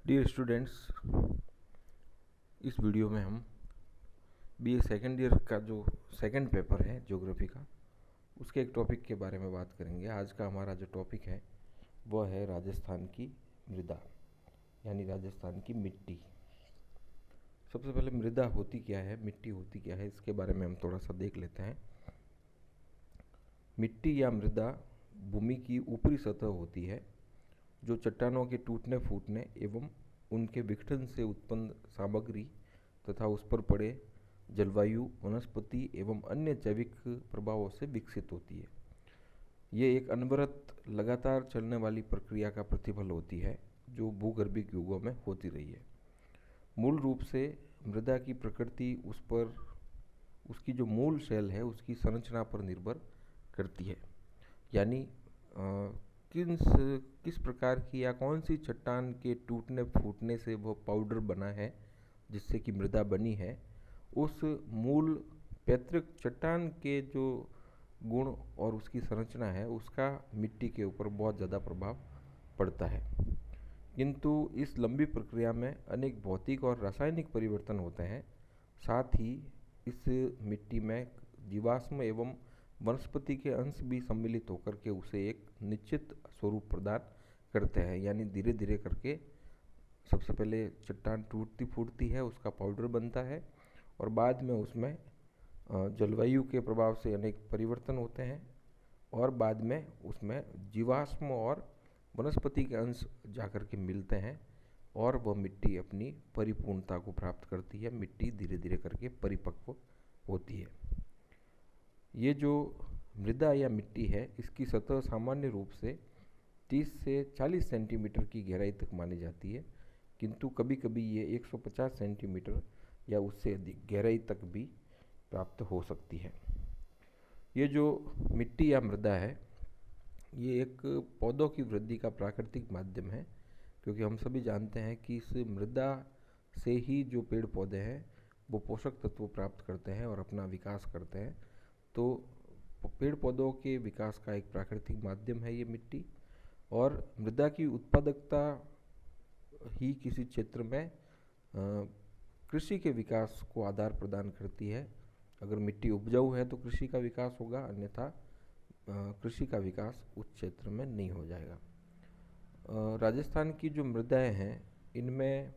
Dear students, इस video में हम बीए सेकेंड ईयर का जो सेकंड पेपर है ज्योग्राफी का, उसके एक टॉपिक के बारे में बात करेंगे। आज का हमारा जो टॉपिक है वह है राजस्थान की मृदा, यानी राजस्थान की मिट्टी। सबसे पहले मृदा होती क्या है, मिट्टी होती क्या है, इसके बारे में हम थोड़ा सा देख लेते हैं। मिट्टी या मृदा भूमि की ऊपरी सतह होती है जो चट्टानों के टूटने फूटने एवं उनके विघटन से उत्पन्न सामग्री तथा उस पर पड़े जलवायु, वनस्पति एवं अन्य जैविक प्रभावों से विकसित होती है। ये एक अनवरत लगातार चलने वाली प्रक्रिया का प्रतिफल होती है जो भूगर्भिक युगों में होती रही है। मूल रूप से मृदा की प्रकृति उस पर उसकी जो मूल शैल है उसकी संरचना पर निर्भर करती है, यानी किस प्रकार की या कौन सी चट्टान के टूटने फूटने से वो पाउडर बना है जिससे कि मृदा बनी है, उस मूल पैतृक चट्टान के जो गुण और उसकी संरचना है उसका मिट्टी के ऊपर बहुत ज़्यादा प्रभाव पड़ता है। किंतु इस लंबी प्रक्रिया में अनेक भौतिक और रासायनिक परिवर्तन होते हैं। साथ ही इस मिट्टी में जीवाश्म एवं वनस्पति के अंश भी सम्मिलित होकर के उसे एक निश्चित स्वरूप प्रदान करते हैं, यानी धीरे धीरे करके सबसे पहले चट्टान टूटती फूटती है, उसका पाउडर बनता है और बाद में उसमें जलवायु के प्रभाव से अनेक परिवर्तन होते हैं और बाद में उसमें जीवाश्म और वनस्पति के अंश जाकर के मिलते हैं और वह मिट्टी अपनी परिपूर्णता को प्राप्त करती है। मिट्टी धीरे धीरे करके परिपक्व होती है। ये जो मृदा या मिट्टी है इसकी सतह सामान्य रूप से 30 से 40 सेंटीमीटर की गहराई तक मानी जाती है, किंतु कभी कभी ये 150 सेंटीमीटर या उससे अधिक गहराई तक भी प्राप्त हो सकती है। ये जो मिट्टी या मृदा है ये एक पौधों की वृद्धि का प्राकृतिक माध्यम है, क्योंकि हम सभी जानते हैं कि इस मृदा से ही जो पेड़ पौधे हैं वो पोषक तत्व प्राप्त करते हैं और अपना विकास करते हैं। तो पेड़ पौधों के विकास का एक प्राकृतिक माध्यम है ये मिट्टी। और मृदा की उत्पादकता ही किसी क्षेत्र में कृषि के विकास को आधार प्रदान करती है। अगर मिट्टी उपजाऊ है तो कृषि का विकास होगा, अन्यथा कृषि का विकास उस क्षेत्र में नहीं हो जाएगा। राजस्थान की जो मृदाएं हैं इनमें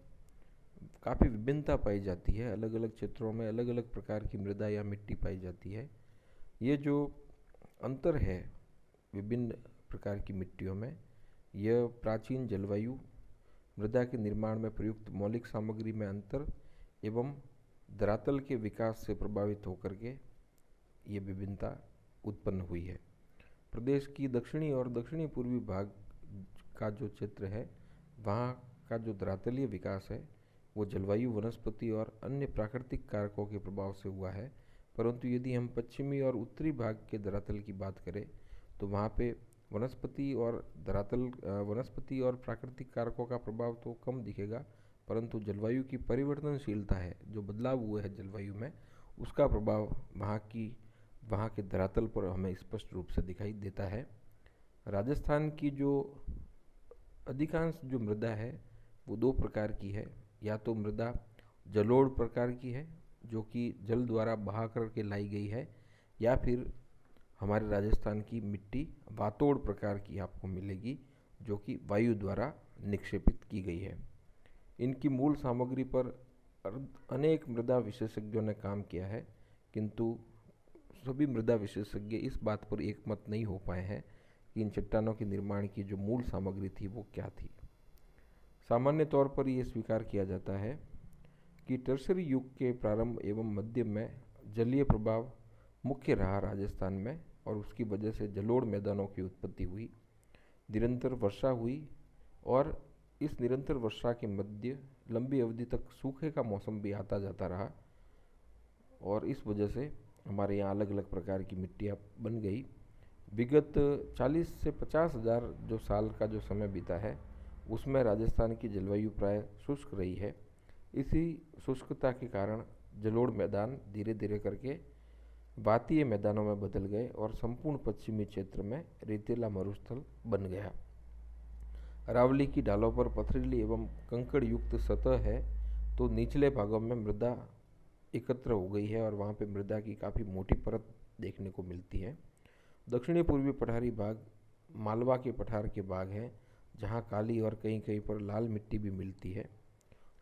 काफ़ी विभिन्नता पाई जाती है। अलग अलग क्षेत्रों में अलग अलग प्रकार की मृदा या मिट्टी पाई जाती है। ये जो अंतर है विभिन्न प्रकार की मिट्टियों में, यह प्राचीन जलवायु, मृदा के निर्माण में प्रयुक्त मौलिक सामग्री में अंतर एवं धरातल के विकास से प्रभावित होकर के ये विभिन्नता उत्पन्न हुई है। प्रदेश की दक्षिणी और दक्षिणी पूर्वी भाग का जो क्षेत्र है वहाँ का जो धरातलीय विकास है वो जलवायु, वनस्पति और अन्य प्राकृतिक कारकों के प्रभाव से हुआ है। परंतु यदि हम पश्चिमी और उत्तरी भाग के धरातल की बात करें तो वहाँ पे वनस्पति और प्राकृतिक कारकों का प्रभाव तो कम दिखेगा, परंतु जलवायु की परिवर्तनशीलता है, जो बदलाव हुए हैं जलवायु में, उसका प्रभाव वहाँ के धरातल पर हमें स्पष्ट रूप से दिखाई देता है। राजस्थान की जो अधिकांश जो मृदा है वो दो प्रकार की है। या तो मृदा जलोढ़ प्रकार की है जो कि जल द्वारा बहा करके लाई गई है, या फिर हमारे राजस्थान की मिट्टी वातोड़ प्रकार की आपको मिलेगी जो कि वायु द्वारा निक्षेपित की गई है। इनकी मूल सामग्री पर अनेक मृदा विशेषज्ञों ने काम किया है, किंतु सभी मृदा विशेषज्ञ इस बात पर एकमत नहीं हो पाए हैं कि इन चट्टानों के निर्माण की जो मूल सामग्री थी वो क्या थी। सामान्य तौर पर यह स्वीकार किया जाता है कि टर्शरी युग के प्रारंभ एवं मध्य में जलीय प्रभाव मुख्य रहा राजस्थान में और उसकी वजह से जलोढ़ मैदानों की उत्पत्ति हुई। निरंतर वर्षा हुई और इस निरंतर वर्षा के मध्य लंबी अवधि तक सूखे का मौसम भी आता जाता रहा और इस वजह से हमारे यहाँ अलग अलग प्रकार की मिट्टियाँ बन गई। विगत 40 से 50 हज़ार जो साल का जो समय बीता है उसमें राजस्थान की जलवायु प्राय शुष्क रही है। इसी शुष्कता के कारण जलोढ़ मैदान धीरे धीरे करके वातीय मैदानों में बदल गए और संपूर्ण पश्चिमी क्षेत्र में रेतीला मरुस्थल बन गया। अरावली की ढालों पर पथरीली एवं कंकड़ युक्त सतह है, तो निचले भागों में मृदा एकत्र हो गई है और वहाँ पे मृदा की काफ़ी मोटी परत देखने को मिलती है। दक्षिणी पूर्वी पठारी भाग मालवा के पठार के भाग हैं, जहाँ काली और कहीं कहीं पर लाल मिट्टी भी मिलती है।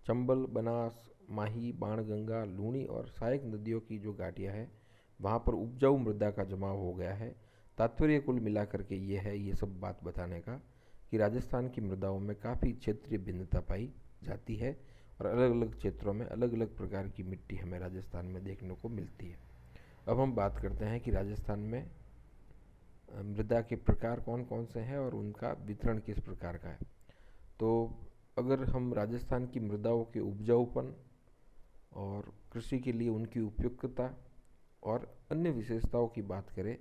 चंबल, बनास, माही, बाणगंगा, लूणी और सहायक नदियों की जो घाटियाँ हैं, वहाँ पर उपजाऊ मृदा का जमाव हो गया है। तात्पर्य कुल मिलाकर के ये है, ये सब बात बताने का कि राजस्थान की मृदाओं में काफ़ी क्षेत्रीय भिन्नता पाई जाती है और अलग अलग क्षेत्रों में अलग अलग प्रकार की मिट्टी हमें राजस्थान में देखने को मिलती है। अब हम बात करते हैं कि राजस्थान में मृदा के प्रकार कौन कौन से हैं और उनका वितरण किस प्रकार का है। तो अगर हम राजस्थान की मृदाओं के उपजाऊपन और कृषि के लिए उनकी उपयुक्तता और अन्य विशेषताओं की बात करें,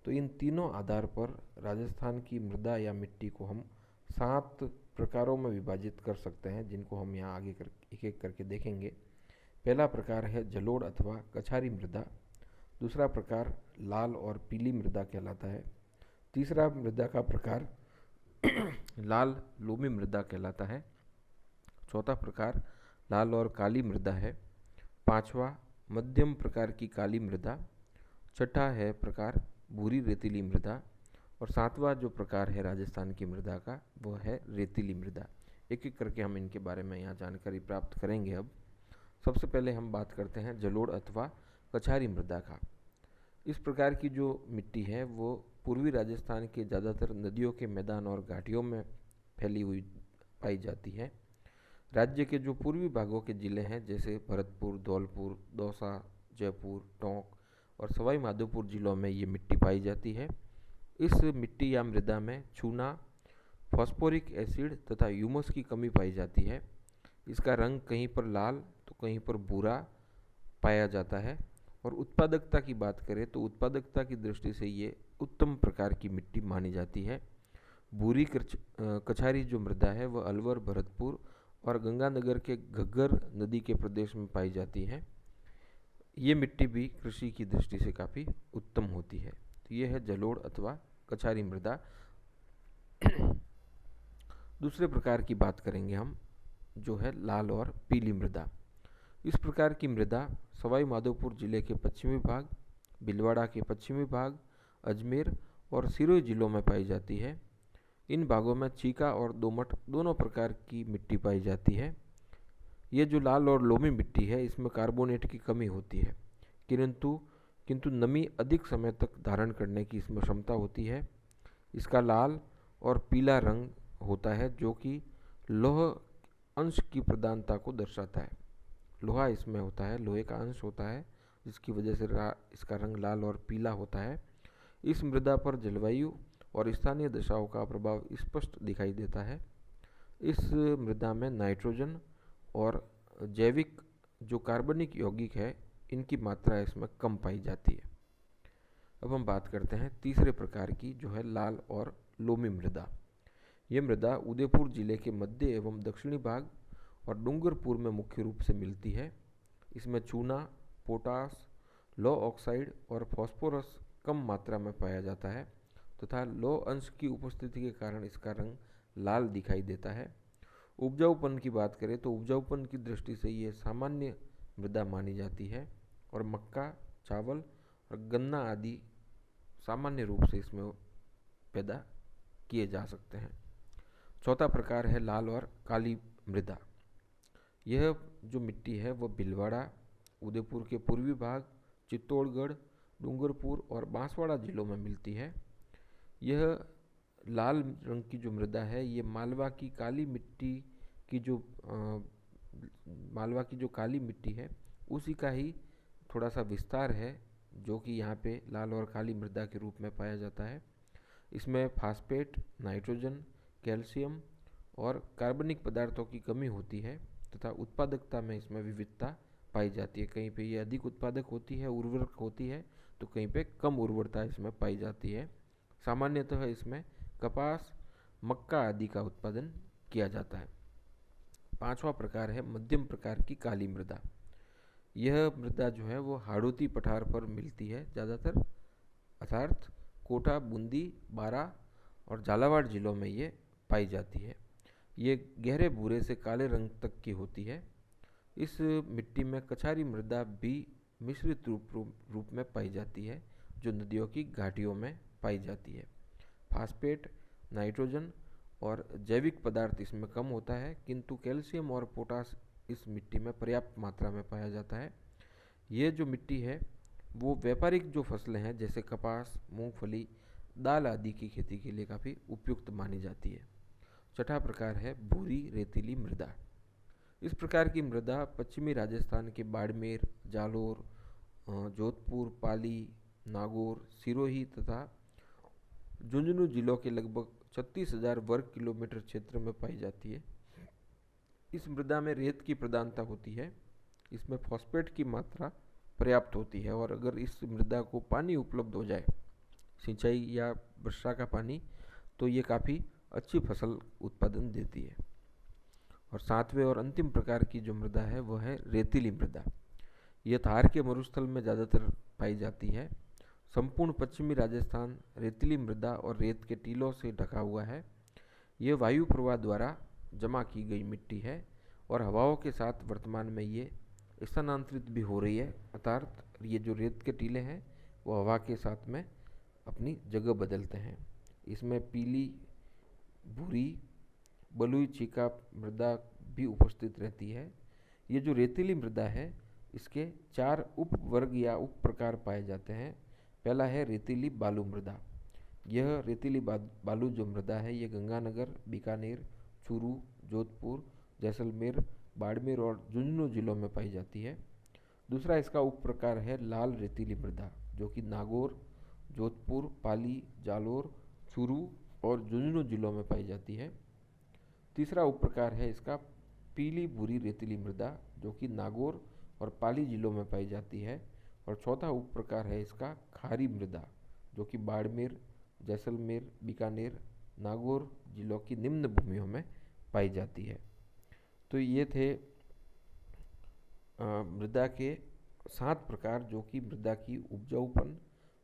तो इन तीनों आधार पर राजस्थान की मृदा या मिट्टी को हम 7 प्रकारों में विभाजित कर सकते हैं, जिनको हम यहाँ आगे एक एक करके देखेंगे। पहला प्रकार है जलोढ़ अथवा कछारी मृदा। दूसरा प्रकार लाल और पीली मृदा कहलाता है। तीसरा मृदा का प्रकार लाल लोमी मृदा कहलाता है। चौथा प्रकार लाल और काली मृदा है। पांचवा मध्यम प्रकार की काली मृदा। छठा है प्रकार भूरी रेतीली मृदा। और सातवां जो प्रकार है राजस्थान की मृदा का, वो है रेतीली मृदा। एक एक करके हम इनके बारे में यहाँ जानकारी प्राप्त करेंगे। अब सबसे पहले हम बात करते हैं जलोढ़ अथवा कछारी मृदा का। इस प्रकार की जो मिट्टी है वो पूर्वी राजस्थान के ज़्यादातर नदियों के मैदान और घाटियों में फैली हुई पाई जाती है। राज्य के जो पूर्वी भागों के ज़िले हैं, जैसे भरतपुर, धौलपुर, दौसा, जयपुर, टोंक और सवाई माधोपुर जिलों में ये मिट्टी पाई जाती है। इस मिट्टी या मृदा में चूना, फॉस्फोरिक एसिड तथा ह्यूमस की कमी पाई जाती है। इसका रंग कहीं पर लाल तो कहीं पर भूरा पाया जाता है। और उत्पादकता की बात करें तो उत्पादकता की दृष्टि से ये उत्तम प्रकार की मिट्टी मानी जाती है। भूरी कछारी जो मृदा है वह अलवर, भरतपुर और गंगानगर के घग्गर नदी के प्रदेश में पाई जाती है। ये मिट्टी भी कृषि की दृष्टि से काफ़ी उत्तम होती है। तो ये है जलोढ़ अथवा कछारी मृदा। दूसरे प्रकार की बात करेंगे हम, जो है लाल और पीली मृदा। इस प्रकार की मृदा सवाई माधोपुर जिले के पश्चिमी भाग, भीलवाड़ा के पश्चिमी भाग, अजमेर और सिरोही जिलों में पाई जाती है। इन भागों में चीका और दोमट दोनों प्रकार की मिट्टी पाई जाती है। ये जो लाल और लोमी मिट्टी है, इसमें कार्बोनेट की कमी होती है, किंतु नमी अधिक समय तक धारण करने की इसमें क्षमता होती है। इसका लाल और पीला रंग होता है, जो कि लौह अंश की प्रधानता को दर्शाता है। लोहा इसमें होता है, लोहे का अंश होता है, जिसकी वजह से इसका रंग लाल और पीला होता है। इस मृदा पर जलवायु और स्थानीय दशाओं का प्रभाव स्पष्ट दिखाई देता है। इस मृदा में नाइट्रोजन और जैविक जो कार्बनिक यौगिक है, इनकी मात्रा इसमें कम पाई जाती है। अब हम बात करते हैं तीसरे प्रकार की, जो है लाल और लोमी मृदा। ये मृदा उदयपुर जिले के मध्य एवं दक्षिणी भाग और डूंगरपुर में मुख्य रूप से मिलती है। इसमें चूना, पोटास, लौ ऑक्साइड और फास्फोरस कम मात्रा में पाया जाता है तथा लौ अंश की उपस्थिति के कारण इसका रंग लाल दिखाई देता है। उपजाऊपन की बात करें तो उपजाऊपन की दृष्टि से ये सामान्य मृदा मानी जाती है और मक्का, चावल और गन्ना आदि सामान्य रूप से इसमें पैदा किए जा सकते हैं। चौथा प्रकार है लाल और काली मृदा। यह जो मिट्टी है वह भीलवाड़ा, उदयपुर के पूर्वी भाग, चित्तौड़गढ़, डूंगरपुर और बांसवाड़ा जिलों में मिलती है। यह लाल रंग की जो मृदा है, ये मालवा की काली मिट्टी की जो काली मिट्टी है, उसी का ही थोड़ा सा विस्तार है, जो कि यहाँ पे लाल और काली मृदा के रूप में पाया जाता है। इसमें फास्फेट, नाइट्रोजन, कैल्शियम और कार्बनिक पदार्थों की कमी होती है तथा उत्पादकता में इसमें विविधता पाई जाती है। कहीं पे ये अधिक उत्पादक होती है, उर्वरक होती है, तो कहीं पे कम उर्वरता इसमें पाई जाती है। सामान्यतः इसमें कपास, मक्का आदि का उत्पादन किया जाता है। पांचवा प्रकार है मध्यम प्रकार की काली मृदा। यह मृदा जो है वो हाड़ौती पठार पर मिलती है ज़्यादातर, अर्थात कोटा, बूंदी, बारा और झालावाड़ जिलों में ये पाई जाती है। ये गहरे भूरे से काले रंग तक की होती है। इस मिट्टी में कछारी मृदा भी मिश्रित रूप में पाई जाती है, जो नदियों की घाटियों में पाई जाती है। फास्फेट, नाइट्रोजन और जैविक पदार्थ इसमें कम होता है, किंतु कैल्शियम और पोटास इस मिट्टी में पर्याप्त मात्रा में पाया जाता है। ये जो मिट्टी है वो व्यापारिक जो फसलें हैं जैसे कपास, मूंगफली, दाल आदि की खेती के लिए काफ़ी उपयुक्त मानी जाती है। छठा प्रकार है भूरी रेतीली मृदा। इस प्रकार की मृदा पश्चिमी राजस्थान के बाड़मेर, जालोर, जोधपुर, पाली, नागौर, सिरोही तथा झुंझुनू जिलों के लगभग 36,000 वर्ग किलोमीटर क्षेत्र में पाई जाती है। इस मृदा में रेत की प्रधानता होती है। इसमें फॉस्फेट की मात्रा पर्याप्त होती है और अगर इस मृदा को पानी उपलब्ध हो जाए, सिंचाई या वर्षा का पानी, तो ये काफ़ी अच्छी फसल उत्पादन देती है। और सातवें और अंतिम प्रकार की जो मृदा है वह है रेतीली मृदा। यह थार के मरुस्थल में ज़्यादातर पाई जाती है। संपूर्ण पश्चिमी राजस्थान रेतीली मृदा और रेत के टीलों से ढका हुआ है। यह वायु प्रवाह द्वारा जमा की गई मिट्टी है और हवाओं के साथ वर्तमान में ये स्थानांतरित भी हो रही है, अर्थात ये जो रेत के टीले हैं वो हवा के साथ में अपनी जगह बदलते हैं। इसमें पीली, भूरी, बलुई, चीका मृदा भी उपस्थित रहती है। ये जो रेतीली मृदा है इसके 4 उप वर्ग या उप प्रकार पाए जाते हैं। पहला है रेतीली बालू मृदा। यह रेतीली बालू जो मृदा है ये गंगानगर, बीकानेर, चूरू, जोधपुर, जैसलमेर, बाड़मेर और झुंझुनू जिलों में पाई जाती है। दूसरा इसका उप प्रकार है लाल रेतीली मृदा, जो कि नागौर, जोधपुर, पाली, जालोर, चूरू और झुंझुनू जिलों में पाई जाती है। तीसरा उप प्रकार है इसका पीली भूरी रेतीली मृदा, जो कि नागौर और पाली जिलों में पाई जाती है। और चौथा उप प्रकार है इसका खारी मृदा, जो कि बाड़मेर, जैसलमेर, बीकानेर, नागौर जिलों की निम्न भूमियों में पाई जाती है। तो ये थे मृदा के 7 प्रकार, जो कि मृदा की उपजाऊपन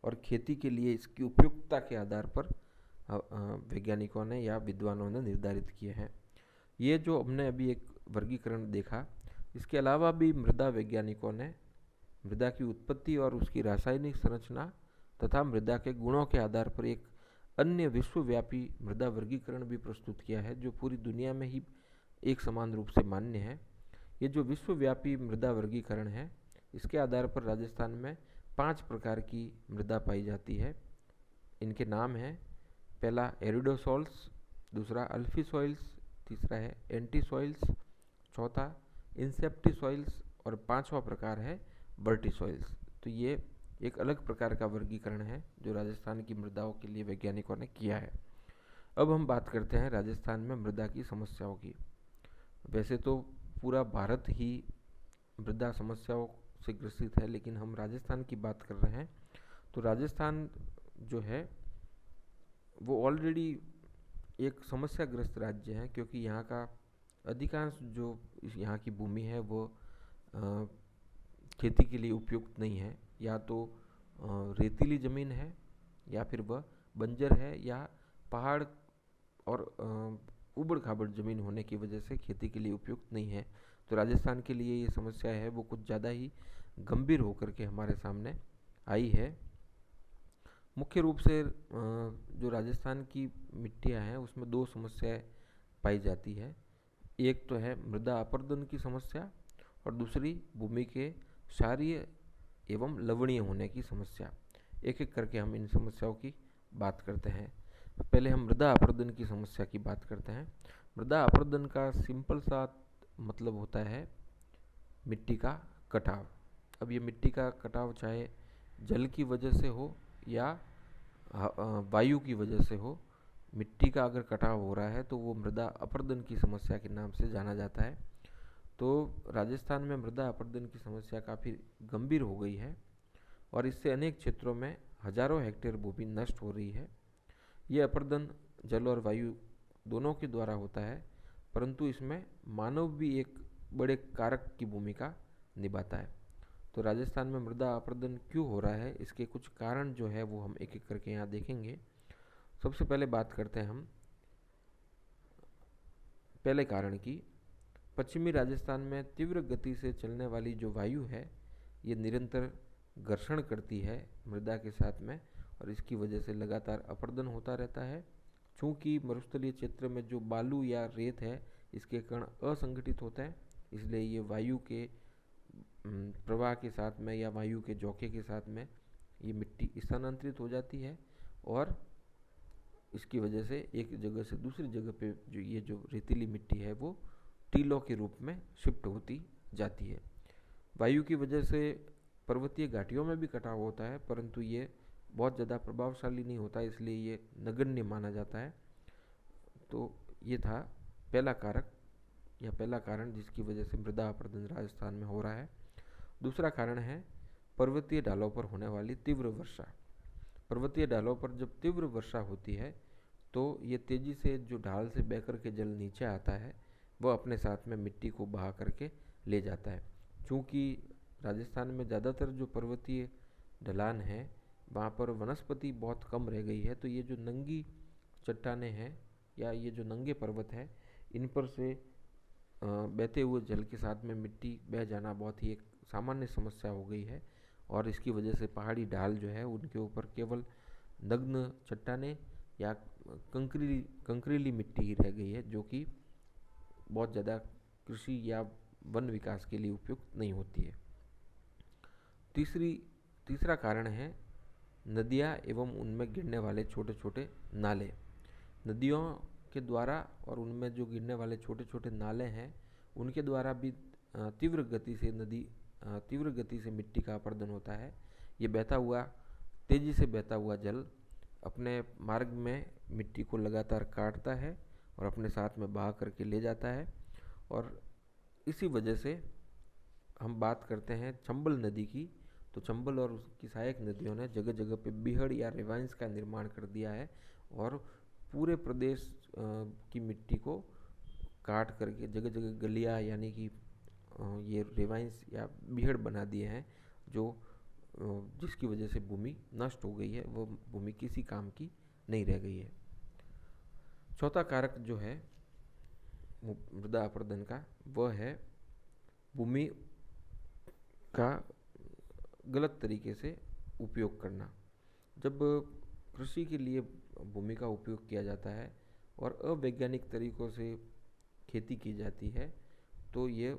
और खेती के लिए इसकी उपयुक्तता के आधार पर वैज्ञानिकों ने या विद्वानों ने निर्धारित किए हैं। ये जो हमने अभी एक वर्गीकरण देखा, इसके अलावा भी मृदा वैज्ञानिकों ने मृदा की उत्पत्ति और उसकी रासायनिक संरचना तथा मृदा के गुणों के आधार पर एक अन्य विश्वव्यापी मृदा वर्गीकरण भी प्रस्तुत किया है, जो पूरी दुनिया में ही एक समान रूप से मान्य है। ये जो विश्वव्यापी मृदा वर्गीकरण है, इसके आधार पर राजस्थान में 5 प्रकार की मृदा पाई जाती है। इनके नाम हैं, पहला एरिडोसॉल्स, दूसरा अल्फी सॉइल्स, तीसरा है एंटी सॉइल्स, चौथा इंसेप्टी सॉइल्स और 5वां प्रकार है बर्टी सॉइल्स। तो ये एक अलग प्रकार का वर्गीकरण है जो राजस्थान की मृदाओं के लिए वैज्ञानिकों ने किया है। अब हम बात करते हैं राजस्थान में मृदा की समस्याओं की। वैसे तो पूरा भारत ही मृदा समस्याओं से ग्रसित है, लेकिन हम राजस्थान की बात कर रहे हैं। तो राजस्थान जो है वो ऑलरेडी एक समस्याग्रस्त राज्य है, क्योंकि यहाँ का अधिकांश जो यहाँ की भूमि है वो खेती के लिए उपयुक्त नहीं है। या तो रेतीली ज़मीन है, या फिर वह बंजर है, या पहाड़ और उबड़ खाबड़ ज़मीन होने की वजह से खेती के लिए उपयुक्त नहीं है। तो राजस्थान के लिए ये समस्या है वो कुछ ज़्यादा ही गंभीर होकर के हमारे सामने आई है। मुख्य रूप से जो राजस्थान की मिट्टियाँ हैं उसमें 2 समस्याएं पाई जाती है। एक तो है मृदा अपरदन की समस्या और दूसरी भूमि के क्षारीय एवं लवणीय होने की समस्या। एक एक करके हम इन समस्याओं की बात करते हैं। पहले हम मृदा अपरदन की समस्या की बात करते हैं। मृदा अपरदन का सिंपल सा मतलब होता है मिट्टी का कटाव। अब ये मिट्टी का कटाव चाहे जल की वजह से हो या वायु की वजह से हो, मिट्टी का अगर कटाव हो रहा है तो वो मृदा अपरदन की समस्या के नाम से जाना जाता है। तो राजस्थान में मृदा अपरदन की समस्या काफ़ी गंभीर हो गई है और इससे अनेक क्षेत्रों में हजारों हेक्टेयर भूमि नष्ट हो रही है। ये अपरदन जल और वायु दोनों के द्वारा होता है, परंतु इसमें मानव भी एक बड़े कारक की भूमिका निभाता है। तो राजस्थान में मृदा अपरदन क्यों हो रहा है, इसके कुछ कारण जो है वो हम एक एक करके यहाँ देखेंगे। सबसे पहले बात करते हैं हम पहले कारण की पश्चिमी राजस्थान में तीव्र गति से चलने वाली जो वायु है ये निरंतर घर्षण करती है मृदा के साथ में, और इसकी वजह से लगातार अपरदन होता रहता है। चूँकि मरुस्थलीय क्षेत्र में जो बालू या रेत है इसके कण असंगठित होते हैं, इसलिए ये वायु के प्रवाह के साथ में या वायु के झोंके के साथ में ये मिट्टी स्थानांतरित हो जाती है, और इसकी वजह से एक जगह से दूसरी जगह पे जो ये जो रेतीली मिट्टी है वो टीलों के रूप में शिफ्ट होती जाती है। वायु की वजह से पर्वतीय घाटियों में भी कटाव होता है, परंतु ये बहुत ज़्यादा प्रभावशाली नहीं होता, इसलिए ये नगण्य माना जाता है। तो ये था पहला कारक या पहला कारण जिसकी वजह से मृदा अपरदन राजस्थान में हो रहा है। दूसरा कारण है पर्वतीय ढालों पर होने वाली तीव्र वर्षा। पर्वतीय ढालों पर जब तीव्र वर्षा होती है तो ये तेज़ी से जो ढाल से बह कर के जल नीचे आता है वह अपने साथ में मिट्टी को बहा करके ले जाता है। चूँकि राजस्थान में ज़्यादातर जो पर्वतीय ढलान है वहाँ पर वनस्पति बहुत कम रह गई है, तो ये जो नंगी चट्टानें हैं या ये जो नंगे पर्वत है इन पर से बहते हुए जल के साथ में मिट्टी बह जाना बहुत ही एक सामान्य समस्या हो गई है, और इसकी वजह से पहाड़ी ढाल जो है उनके ऊपर केवल नग्न चट्टानें या कंकरीली मिट्टी ही रह गई है, जो कि बहुत ज़्यादा कृषि या वन विकास के लिए उपयुक्त नहीं होती है। तीसरा कारण है नदियाँ एवं उनमें गिरने वाले छोटे छोटे नाले। नदियों के द्वारा और उनमें जो गिरने वाले छोटे छोटे नाले हैं उनके द्वारा भी तीव्र गति से मिट्टी का अपरदन होता है। ये तेज़ी से बहता हुआ जल अपने मार्ग में मिट्टी को लगातार काटता है और अपने साथ में बहा करके ले जाता है, और इसी वजह से हम बात करते हैं चंबल नदी की, तो चंबल और उसकी सहायक नदियों ने जगह जगह पे बीहड़ या रिवाइंस का निर्माण कर दिया है और पूरे प्रदेश की मिट्टी को काट करके जगह जगह गलियाँ यानी कि ये रिवाइंस या बीहड़ बना दिए हैं, जो जिसकी वजह से भूमि नष्ट हो गई है, वो भूमि किसी काम की नहीं रह गई है। चौथा कारक जो है मृदा अपरदन का वह है भूमि का गलत तरीके से उपयोग करना। जब कृषि के लिए भूमि का उपयोग किया जाता है और अवैज्ञानिक तरीकों से खेती की जाती है तो ये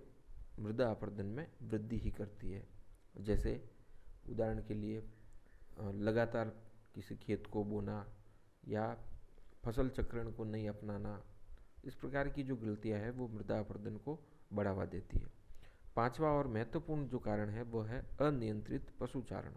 मृदा अपरदन में वृद्धि ही करती है। जैसे उदाहरण के लिए लगातार किसी खेत को बोना या फसल चक्रण को नहीं अपनाना, इस प्रकार की जो गलतियां हैं वो मृदा अपरदन को बढ़ावा देती है। पांचवा और महत्वपूर्ण जो कारण है वो है अनियंत्रित पशुचारण।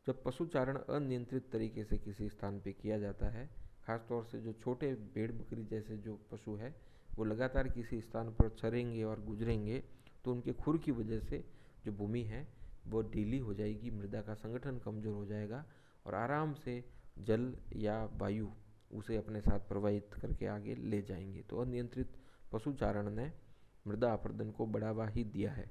जब पशुचारण अनियंत्रित तरीके से किसी स्थान पे किया जाता है, खासतौर से जो छोटे भेड़ बकरी जैसे जो पशु है वो लगातार किसी स्थान पर चरेंगे और गुजरेंगे, तो उनके खुर की वजह से जो भूमि है वो ढीली हो जाएगी, मृदा का संगठन कमज़ोर हो जाएगा और आराम से जल या वायु उसे अपने साथ प्रवाहित करके आगे ले जाएंगे। तो अनियंत्रित पशुचारण ने मृदा अपरदन को बढ़ावा ही दिया है।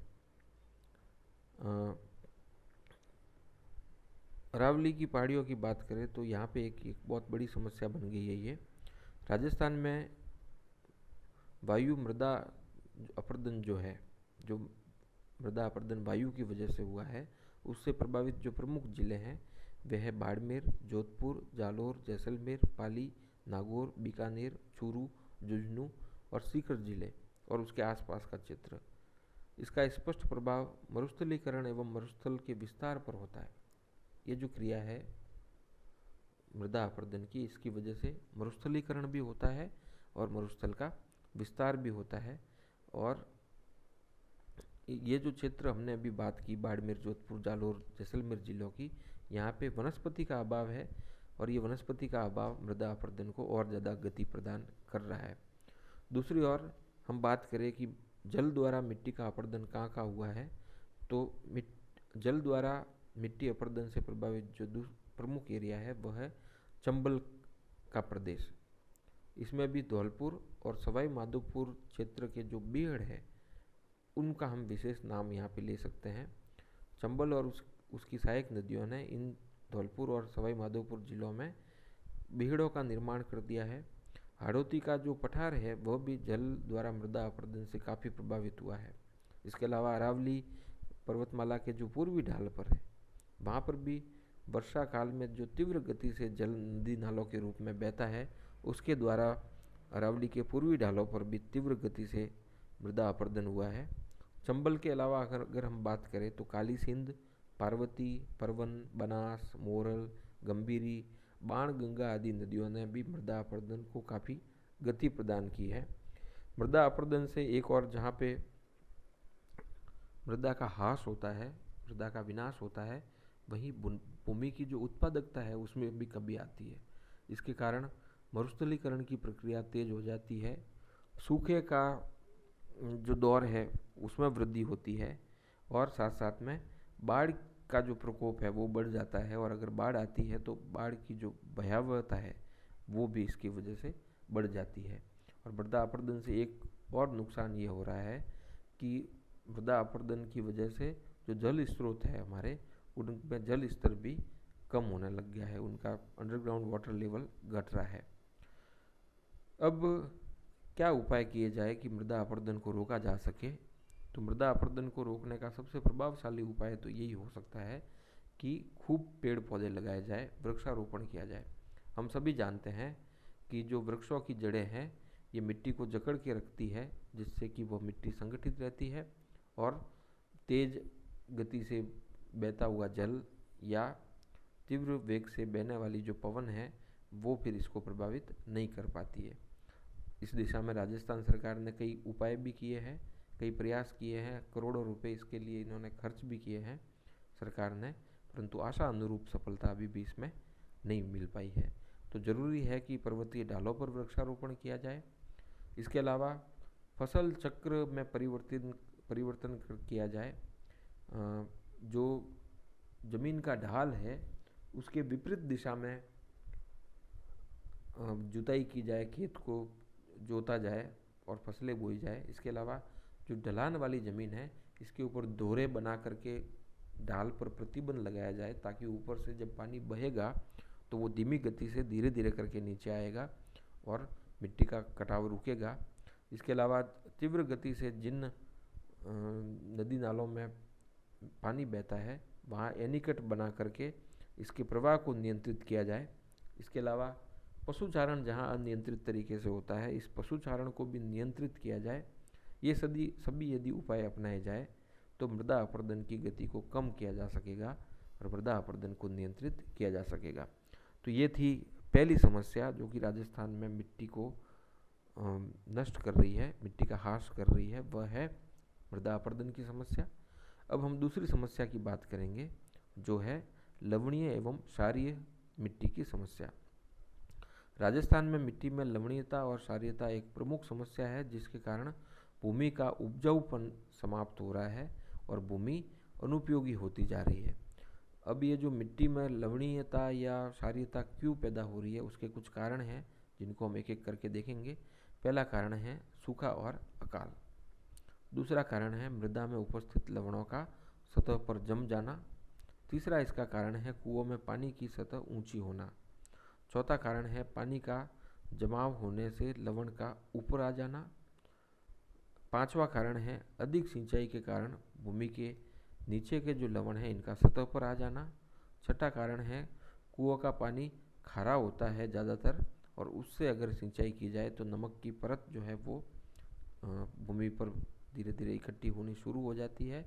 अरावली की पहाड़ियों की बात करें तो यहाँ पे एक बहुत बड़ी समस्या बन गई है। ये राजस्थान में वायु मृदा अपरदन जो है, जो मृदा अपरदन वायु की वजह से हुआ है, उससे प्रभावित जो प्रमुख जिले हैं वे है बाड़मेर, जोधपुर, जालोर, जैसलमेर, पाली, नागौर, बीकानेर, चूरू, झुंझुनू और सीकर जिले और उसके आसपास का क्षेत्र। इसका स्पष्ट प्रभाव मरुस्थलीकरण एवं मरुस्थल के विस्तार पर होता है। ये जो क्रिया है मृदा अपरदन की, इसकी वजह से मरुस्थलीकरण भी होता है और मरुस्थल का विस्तार भी होता है। और ये जो क्षेत्र हमने अभी बात की बाड़मेर, जोधपुर, जालोर, जैसलमेर जिलों की, यहाँ पे वनस्पति का अभाव है और ये वनस्पति का अभाव मृदा अपरदन को और ज़्यादा गति प्रदान कर रहा है। दूसरी ओर हम बात करें कि जल द्वारा मिट्टी का अपरदन कहाँ कहाँ हुआ है, तो जल द्वारा मिट्टी अपरदन से प्रभावित जो प्रमुख एरिया है वह है चंबल का प्रदेश। इसमें भी धौलपुर और सवाई माधोपुर क्षेत्र के जो बीहड़ है उनका हम विशेष नाम यहाँ पे ले सकते हैं। चंबल और उसकी सहायक नदियों ने इन धौलपुर और सवाई माधोपुर जिलों में बीहड़ों का निर्माण कर दिया है। हाड़ौती का जो पठार है वह भी जल द्वारा मृदा अपरदन से काफ़ी प्रभावित हुआ है। इसके अलावा अरावली पर्वतमाला के जो पूर्वी ढाल पर है वहाँ पर भी वर्षा काल में जो तीव्र गति से जल नदी नालों के रूप में बहता है, उसके द्वारा अरावली के पूर्वी ढालों पर भी तीव्र गति से मृदा अपरदन हुआ है। चंबल के अलावा अगर हम बात करें तो काली सिंध, पार्वती, परवन, बनास, मोरल, गंभीरी, बाणगंगा आदि नदियों ने भी मृदा अपरदन को काफ़ी गति प्रदान की है। मृदा अपरदन से एक और जहाँ पे मृदा का ह्रास होता है, मृदा का विनाश होता है, वहीं भूमि की जो उत्पादकता है उसमें भी कमी आती है। इसके कारण मरुस्थलीकरण की प्रक्रिया तेज हो जाती है, सूखे का जो दौर है उसमें वृद्धि होती है और साथ साथ में बाढ़ का जो प्रकोप है वो बढ़ जाता है। और अगर बाढ़ आती है तो बाढ़ की जो भयावहता है वो भी इसकी वजह से बढ़ जाती है। और मृदा अपरदन से एक और नुकसान ये हो रहा है कि मृदा अपरदन की वजह से जो जल स्रोत है हमारे, उनमें जल स्तर भी कम होने लग गया है, उनका अंडरग्राउंड वाटर लेवल घट रहा है। अब क्या उपाय किए जाए कि मृदा अपरदन को रोका जा सके? तो मृदा अपरदन को रोकने का सबसे प्रभावशाली उपाय तो यही हो सकता है कि खूब पेड़ पौधे लगाए जाए, वृक्षारोपण किया जाए। हम सभी जानते हैं कि जो वृक्षों की जड़ें हैं ये मिट्टी को जकड़ के रखती है, जिससे कि वह मिट्टी संगठित रहती है और तेज गति से बहता हुआ जल या तीव्र वेग से बहने वाली जो पवन है वो फिर इसको प्रभावित नहीं कर पाती है। इस दिशा में राजस्थान सरकार ने कई उपाय भी किए हैं, कई प्रयास किए हैं, करोड़ों रुपए इसके लिए इन्होंने खर्च भी किए हैं सरकार ने, परंतु आशा अनुरूप सफलता अभी भी इसमें नहीं मिल पाई है। तो ज़रूरी है कि पर्वतीय ढालों पर वृक्षारोपण किया जाए। इसके अलावा फसल चक्र में परिवर्तन किया जाए। जो ज़मीन का ढाल है उसके विपरीत दिशा में जुताई की जाए, खेत को जोता जाए और फसलें बोई जाए। इसके अलावा जो ढलान वाली ज़मीन है इसके ऊपर दोहरे बना करके ढाल पर प्रतिबंध लगाया जाए, ताकि ऊपर से जब पानी बहेगा तो वो धीमी गति से धीरे धीरे करके नीचे आएगा और मिट्टी का कटाव रुकेगा। इसके अलावा तीव्र गति से जिन नदी नालों में पानी बहता है वहाँ एनीकट बना करके इसके प्रवाह को नियंत्रित किया जाए। इसके अलावा पशुचारण जहाँ अनियंत्रित तरीके से होता है, इस पशुचारण को भी नियंत्रित किया जाए। ये सभी यदि उपाय अपनाए जाए तो मृदा अपरदन की गति को कम किया जा सकेगा और मृदा अपरदन को नियंत्रित किया जा सकेगा। तो ये थी पहली समस्या जो कि राजस्थान में मिट्टी को नष्ट कर रही है, मिट्टी का ह्रास कर रही है, वह है मृदा अपरदन की समस्या। अब हम दूसरी समस्या की बात करेंगे जो है लवणीय एवं क्षारीय मिट्टी की समस्या। राजस्थान में मिट्टी में लवणीयता और क्षारीयता एक प्रमुख समस्या है, जिसके कारण भूमि का उपजाऊपन समाप्त हो रहा है और भूमि अनुपयोगी होती जा रही है। अब ये जो मिट्टी में लवणीयता या क्षारीयता क्यों पैदा हो रही है, उसके कुछ कारण हैं जिनको हम एक एक करके देखेंगे। पहला कारण है सूखा और अकाल। दूसरा कारण है मृदा में उपस्थित लवणों का सतह पर जम जाना। तीसरा इसका कारण है कुओं में पानी की सतह ऊंची होना। चौथा कारण है पानी का जमाव होने से लवण का ऊपर आ जाना। पांचवा कारण है अधिक सिंचाई के कारण भूमि के नीचे के जो लवण है इनका सतह पर आ जाना। छठा कारण है कुओं का पानी खारा होता है ज़्यादातर, और उससे अगर सिंचाई की जाए तो नमक की परत जो है वो भूमि पर धीरे धीरे इकट्ठी होनी शुरू हो जाती है।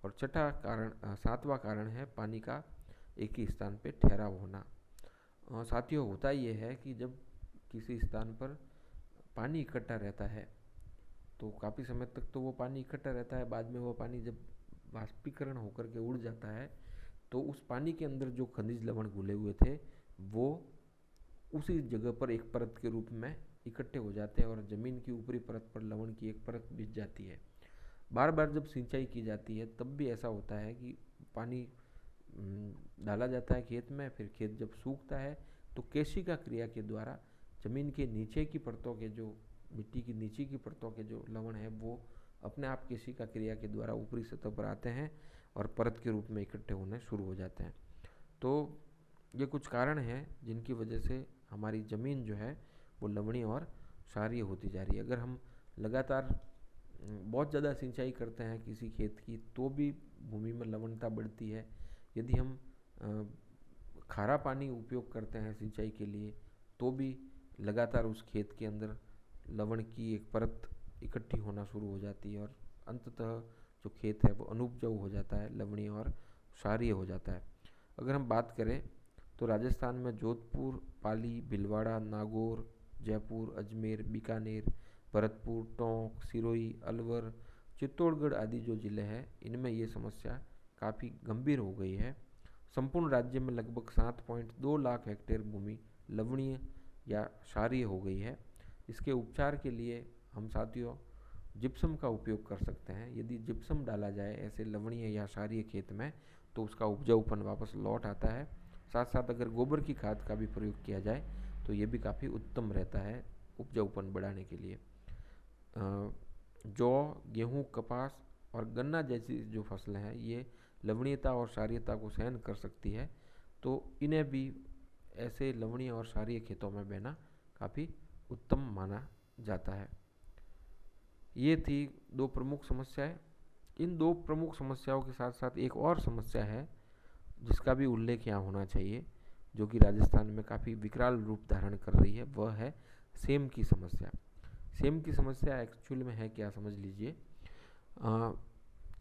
और सातवां कारण है पानी का एक ही स्थान पे ठहराव होना। साथियों, होता ये है कि जब किसी स्थान पर पानी इकट्ठा रहता है तो काफ़ी समय तक तो वो पानी इकट्ठा रहता है, बाद में वो पानी जब वाष्पीकरण होकर के उड़ जाता है तो उस पानी के अंदर जो खनिज लवण घुले हुए थे वो उसी जगह पर एक परत के रूप में इकट्ठे हो जाते हैं और ज़मीन की ऊपरी परत पर लवण की एक परत बिछ जाती है। बार बार जब सिंचाई की जाती है तब भी ऐसा होता है कि पानी डाला जाता है खेत में, फिर खेत जब सूखता है तो केशिका क्रिया के द्वारा ज़मीन के नीचे की परतों के जो मिट्टी की नीचे की परतों के जो लवण है वो अपने आप केशिका क्रिया के द्वारा ऊपरी सतह पर आते हैं और परत के रूप में इकट्ठे होने शुरू हो जाते हैं। तो ये कुछ कारण हैं जिनकी वजह से हमारी ज़मीन जो है वो लवणीय और क्षारीय होती जा रही है। अगर हम लगातार बहुत ज़्यादा सिंचाई करते हैं किसी खेत की तो भी भूमि में लवणता बढ़ती है। यदि हम खारा पानी उपयोग करते हैं सिंचाई के लिए तो भी लगातार उस खेत के अंदर लवण की एक परत इकट्ठी होना शुरू हो जाती है और अंततः जो खेत है वो अनुपजाऊ हो जाता है, लवणीय और क्षारीय हो जाता है। अगर हम बात करें तो राजस्थान में जोधपुर, पाली, भीलवाड़ा, नागौर, जयपुर, अजमेर, बीकानेर, भरतपुर, टोंक, सिरोही, अलवर, चित्तौड़गढ़ आदि जो ज़िले हैं इनमें ये समस्या काफ़ी गंभीर हो गई है। संपूर्ण राज्य में लगभग 7.2 लाख हेक्टेयर भूमि लवणीय या क्षारीय हो गई है। इसके उपचार के लिए हम साथियों जिप्सम का उपयोग कर सकते हैं। यदि जिप्सम डाला जाए ऐसे लवणीय या क्षारीय खेत में तो उसका उपजाऊपन वापस लौट आता है। साथ साथ अगर गोबर की खाद का भी प्रयोग किया जाए तो ये भी काफ़ी उत्तम रहता है उपजाऊपन बढ़ाने के लिए। जौ, गेहूँ, कपास और गन्ना जैसी जो फसलें हैं ये लवणीयता और क्षारीयता को सहन कर सकती है, तो इन्हें भी ऐसे लवणीय और क्षारीय खेतों में बोना काफ़ी उत्तम माना जाता है। ये थी दो प्रमुख समस्याएं। इन दो प्रमुख समस्याओं के साथ साथ एक और समस्या है जिसका भी उल्लेख यहाँ होना चाहिए, जो कि राजस्थान में काफ़ी विकराल रूप धारण कर रही है, वह है सेम की समस्या। सेम की समस्या एक्चुअल में है क्या, समझ लीजिए।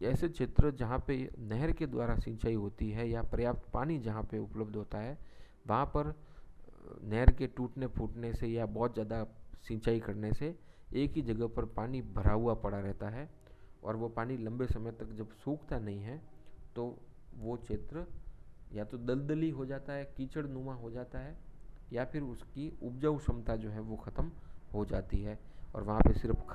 ऐसे क्षेत्र जहाँ पे नहर के द्वारा सिंचाई होती है या पर्याप्त पानी जहाँ पे उपलब्ध होता है वहाँ पर नहर के टूटने फूटने से या बहुत ज़्यादा सिंचाई करने से एक ही जगह पर पानी भरा हुआ पड़ा रहता है और वो पानी लंबे समय तक जब सूखता नहीं है तो वो क्षेत्र या तो दलदली हो जाता है, कीचड़ नुमा हो जाता है, या फिर उसकी उपजाऊ क्षमता जो है वो ख़त्म हो जाती है और वहाँ पे सिर्फ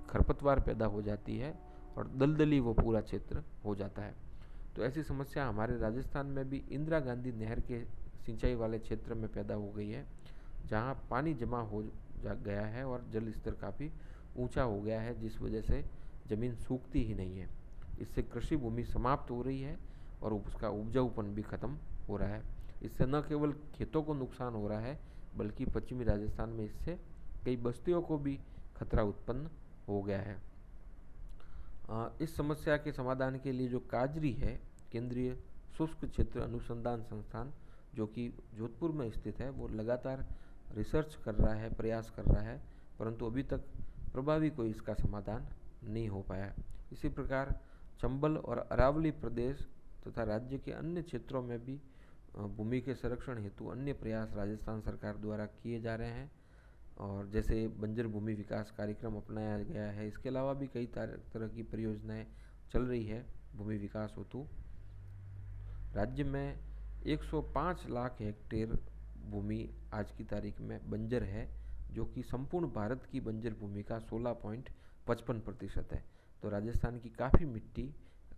खरपतवार पैदा हो जाती है और दलदली वो पूरा क्षेत्र हो जाता है। तो ऐसी समस्या हमारे राजस्थान में भी इंदिरा गांधी नहर के सिंचाई वाले क्षेत्र में पैदा हो गई है, जहाँ पानी जमा हो गया है और जल स्तर काफ़ी ऊंचा हो गया है, जिस वजह से ज़मीन सूखती ही नहीं है। इससे कृषि भूमि समाप्त हो रही है और उसका उपजाऊपन भी खत्म हो रहा है। इससे न केवल खेतों को नुकसान हो रहा है बल्कि पश्चिमी राजस्थान में इससे कई बस्तियों को भी खतरा उत्पन्न हो गया है। इस समस्या के समाधान के लिए जो काजरी है, केंद्रीय शुष्क क्षेत्र अनुसंधान संस्थान जो कि जोधपुर में स्थित है, वो लगातार रिसर्च कर रहा है, प्रयास कर रहा है, परंतु अभी तक प्रभावी कोई इसका समाधान नहीं हो पाया। इसी प्रकार चंबल और अरावली प्रदेश तथा राज्य के अन्य क्षेत्रों में भी भूमि के संरक्षण हेतु अन्य प्रयास राजस्थान सरकार द्वारा किए जा रहे हैं और जैसे बंजर भूमि विकास कार्यक्रम अपनाया गया है। इसके अलावा भी कई तरह की परियोजनाएं चल रही है भूमि विकास हेतु। राज्य में 105 लाख हेक्टेयर भूमि आज की तारीख में बंजर है, जो कि संपूर्ण भारत की बंजर भूमि का 16.55% है। तो राजस्थान की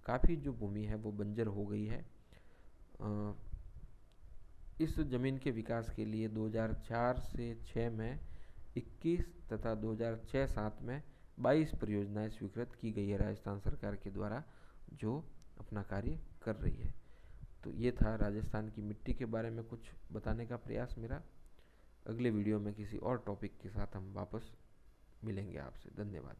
काफ़ी जो भूमि है वो बंजर हो गई है। इस जमीन के विकास के लिए 2004 से 6 में 21 तथा 2006-07 में 22 परियोजनाएं स्वीकृत की गई है राजस्थान सरकार के द्वारा, जो अपना कार्य कर रही है। तो ये था राजस्थान की मिट्टी के बारे में कुछ बताने का प्रयास मेरा। अगले वीडियो में किसी और टॉपिक के साथ हम वापस मिलेंगे आपसे। धन्यवाद।